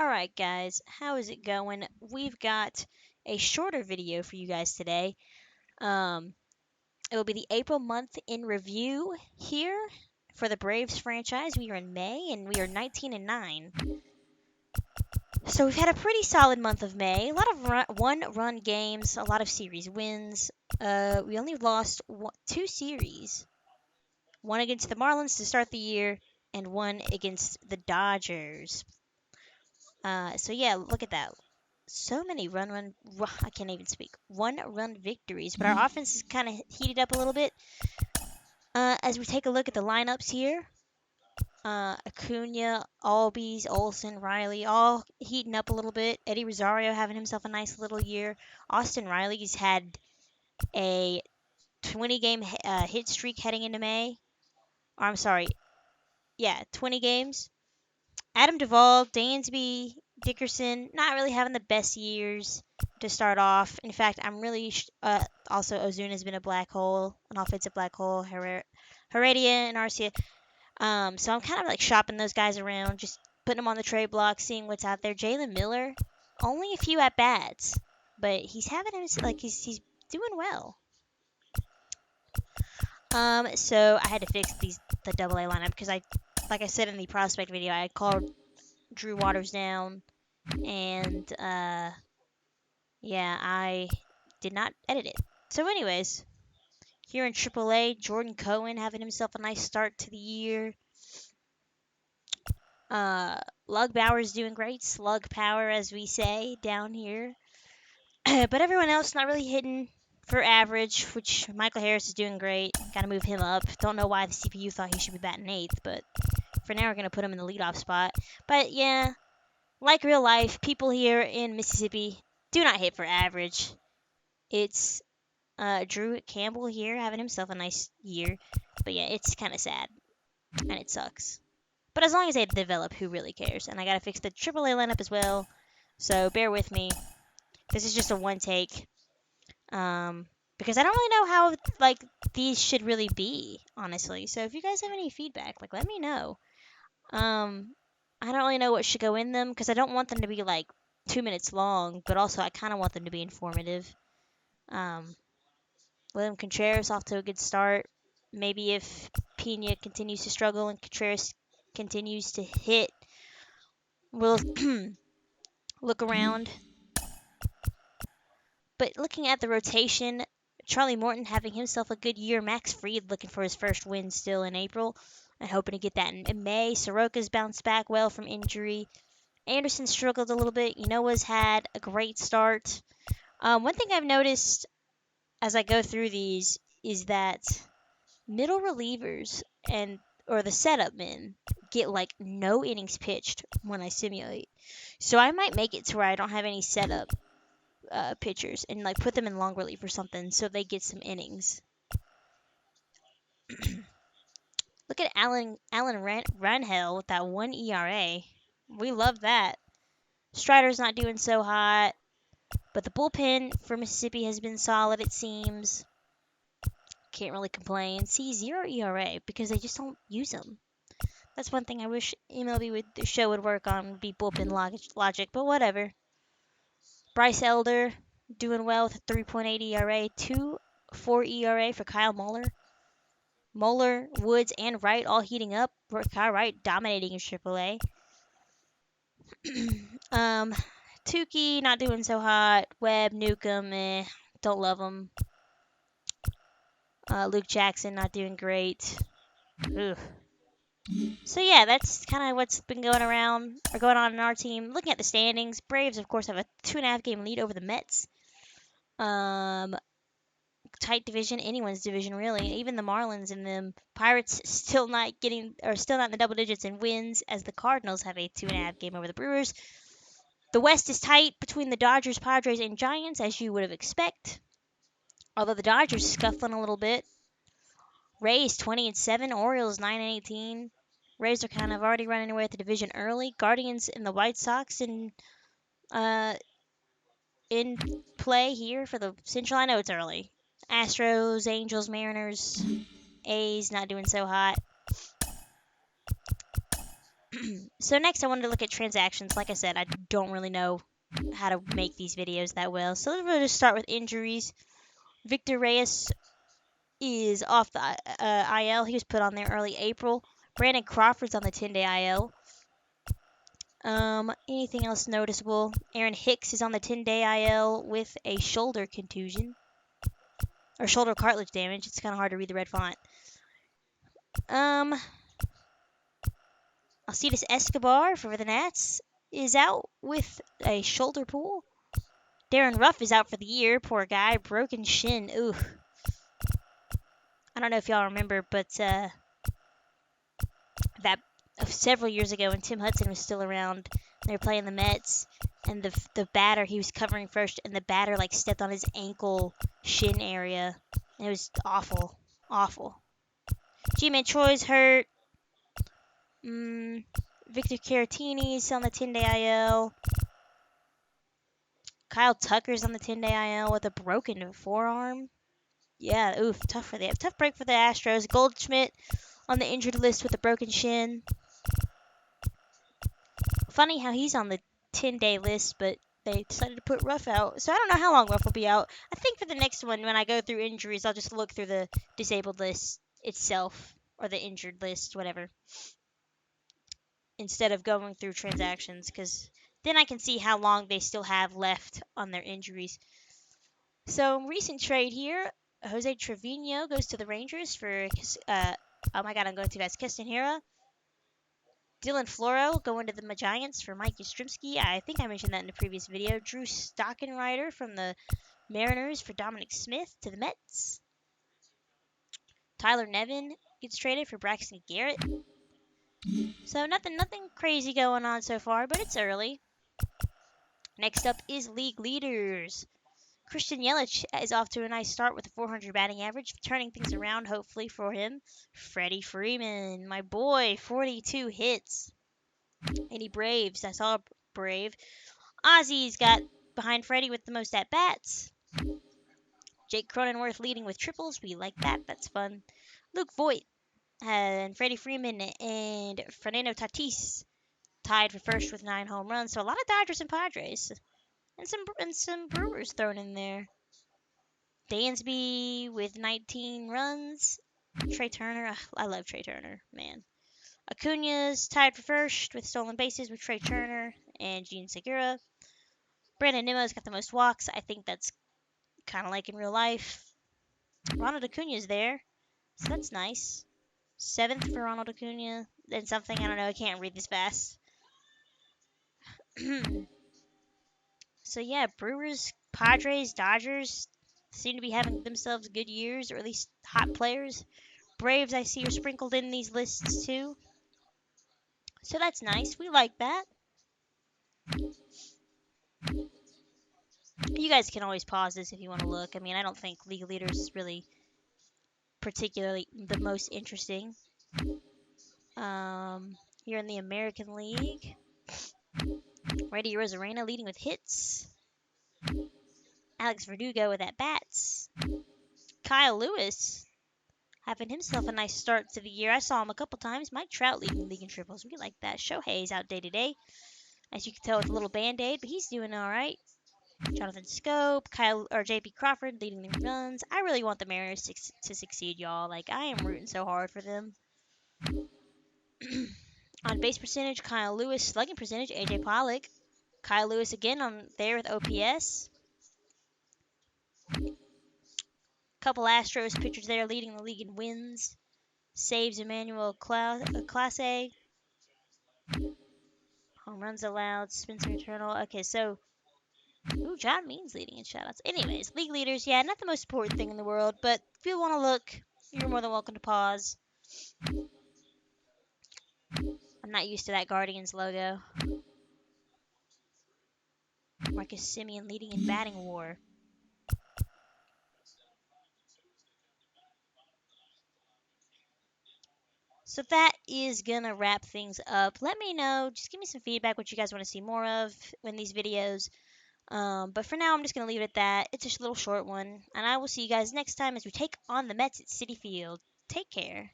Alright, guys, how is it going? We've got a shorter video for you guys today. Um, it will be the April month in review here for the Braves franchise. We are in May and we are 19-9. So we've had a pretty solid month of May. A lot of one-run games, a lot of series wins. We only lost two series. One against the Marlins to start the year, and one against the Dodgers. So yeah, look at that. So many I can't even speak. One-run victories, but our offense is kind of heated up a little bit. As we take a look at the lineups here, Acuna, Albies, Olson, Riley, all heating up a little bit. Eddie Rosario having himself a nice little year. Austin Riley's had a 20-game hit streak heading into May. Or, I'm sorry, yeah, 20 games. Adam Duvall, Dansby, Dickerson, not really having the best years to start off. In fact, I'm really also Ozuna's been a black hole, an offensive black hole. Heredia and Arcia. So I'm kind of like shopping those guys around, just putting them on the trade block, seeing what's out there. Jalen Miller, only a few at bats, but he's having him like he's doing well. So I had to fix the double A lineup because like I said in the prospect video, I called Drew Waters down, and yeah, I did not edit it. So, anyways, here in AAA, Jordan Cohen having himself a nice start to the year. Lug Bauer's doing great, slug power as we say down here. But everyone else not really hitting for average, which Michael Harris is doing great. Got to move him up. Don't know why the CPU thought he should be batting eighth, but for now we're gonna put him in the leadoff spot. But yeah, like real life, people here in Mississippi do not hit for average. It's Drew Campbell here having himself a nice year. But yeah, it's kind of sad. And it sucks. But as long as they develop, who really cares? And I gotta fix the AAA lineup as well. So bear with me. This is just a one take. Because I don't really know how like these should really be, honestly. So if you guys have any feedback, like let me know. I don't really know what should go in them because I don't want them to be like 2 minutes long, but also I kind of want them to be informative. Um, William Contreras off to a good start. Maybe if Pena continues to struggle and Contreras continues to hit, we'll look around. But looking at the rotation, Charlie Morton having himself a good year. Max Fried looking for his first win still in April and hoping to get that in May. Soroka's bounced back well from injury. Anderson struggled a little bit. Ynoa's had a great start. One thing I've noticed as I go through these is that middle relievers or the setup men get like no innings pitched when I simulate. So I might make it to where I don't have any setup pitchers and like put them in long relief or something so they get some innings. Look at Alan Rangel with that 1 ERA. We love that. Strider's not doing so hot, but the bullpen for Mississippi has been solid, it seems. Can't really complain. See, 0 ERA because they just don't use them. That's one thing I wish the show would work on, would be bullpen logic, but whatever. Bryce Elder doing well with a 3.8 ERA, 2.4 ERA for Kyle Muller. Muller, Woods, and Wright all heating up. Kyle Wright dominating in AAA. Tukey not doing so hot. Webb, Newcomb, don't love him. Luke Jackson not doing great. Ugh. So yeah, that's kind of what's been going on in our team. Looking at the standings, Braves of course have a 2.5 game lead over the Mets. Tight division, anyone's division really. Even the Marlins and the Pirates still not in the double digits in wins, as the Cardinals have a 2.5 game over the Brewers. The West is tight between the Dodgers, Padres, and Giants, as you would have expected. Although the Dodgers scuffling a little bit. Rays 20-7, Orioles 9-18. Rays are kind of already running away with the division early. Guardians and the White Sox in play here for the Central. I know it's early. Astros, Angels, Mariners, A's not doing so hot. So next I wanted to look at transactions. Like I said, I don't really know how to make these videos that well. So let's just start with injuries. Victor Reyes is off the IL. He was put on there early April. Brandon Crawford's on the 10-day IL. Anything else noticeable? Aaron Hicks is on the 10-day IL with a shoulder contusion. Or shoulder cartilage damage. It's kind of hard to read the red font. Alcides Escobar for the Nats is out with a shoulder pull. Darren Ruff is out for the year. Poor guy. Broken shin. Ooh. I don't know if y'all remember, but that several years ago when Tim Hudson was still around, they were playing the Mets, and the batter, he was covering first, and the batter like stepped on his ankle shin area. And it was awful. Awful. G-Man Troy's hurt. Victor Caratini's on the 10-day IL. Kyle Tucker's on the 10-day IL with a broken forearm. Yeah, oof, tough break for the Astros. Goldschmidt on the injured list with a broken shin. Funny how he's on the 10-day list, but they decided to put Ruff out. So I don't know how long Ruff will be out. I think for the next one, when I go through injuries, I'll just look through the disabled list itself, or the injured list, whatever, instead of going through transactions, because then I can see how long they still have left on their injuries. So recent trade here, Jose Trevino goes to the Rangers for, oh my god, I'm going too fast, Castanera. Dylan Floro going to the Giants for Mike Yastrzemski. I think I mentioned that in the previous video. Drew Stockenrider from the Mariners for Dominic Smith to the Mets. Tyler Nevin gets traded for Braxton Garrett. So nothing crazy going on so far, but it's early. Next up is league leaders. Christian Yelich is off to a nice start with a 400 batting average, turning things around hopefully for him. Freddie Freeman, my boy, 42 hits. Any Braves? I saw a Brave. Ozzy's got behind Freddie with the most at-bats. Jake Cronenworth leading with triples. We like that. That's fun. Luke Voigt and Freddie Freeman and Fernando Tatis tied for first with 9 home runs. So a lot of Dodgers and Padres. And some Brewers thrown in there. Dansby with 19 runs. Trey Turner. I love Trey Turner, man. Acuna's tied for first with stolen bases with Trey Turner and Gene Segura. Brandon Nimmo's got the most walks. I think that's kind of like in real life. Ronald Acuna's there, so that's nice. 7th for Ronald Acuna. Then something, I don't know, I can't read this fast. So yeah, Brewers, Padres, Dodgers seem to be having themselves good years, or at least hot players. Braves, I see, are sprinkled in these lists too. So that's nice. We like that. You guys can always pause this if you want to look. I mean, I don't think League Leaders is really particularly the most interesting. Here in the American League, Randy Rosarena leading with hits. Alex Verdugo with at-bats. Kyle Lewis having himself a nice start to the year. I saw him a couple times. Mike Trout leading the league in triples. We like that. Shohei's out day to day, as you can tell with a little band-aid, but he's doing all right. Jonathan Scope, J.P. Crawford leading the runs. I really want the Mariners to succeed, y'all. Like, I am rooting so hard for them. On base percentage, Kyle Lewis. Slugging percentage, A.J. Pollock. Kyle Lewis again on there with OPS. Couple Astros pitchers there leading the league in wins. Saves Emmanuel Clase. Home runs allowed. Spencer Eternal. Okay, so John Means leading in shutouts. Anyways, league leaders, yeah, not the most important thing in the world, but if you want to look, you're more than welcome to pause. I'm not used to that Guardians logo. Marcus Semien leading in batting war. So that is going to wrap things up. Let me know. Just give me some feedback what you guys want to see more of in these videos. But for now, I'm just going to leave it at that. It's a little short one. And I will see you guys next time as we take on the Mets at Citi Field. Take care.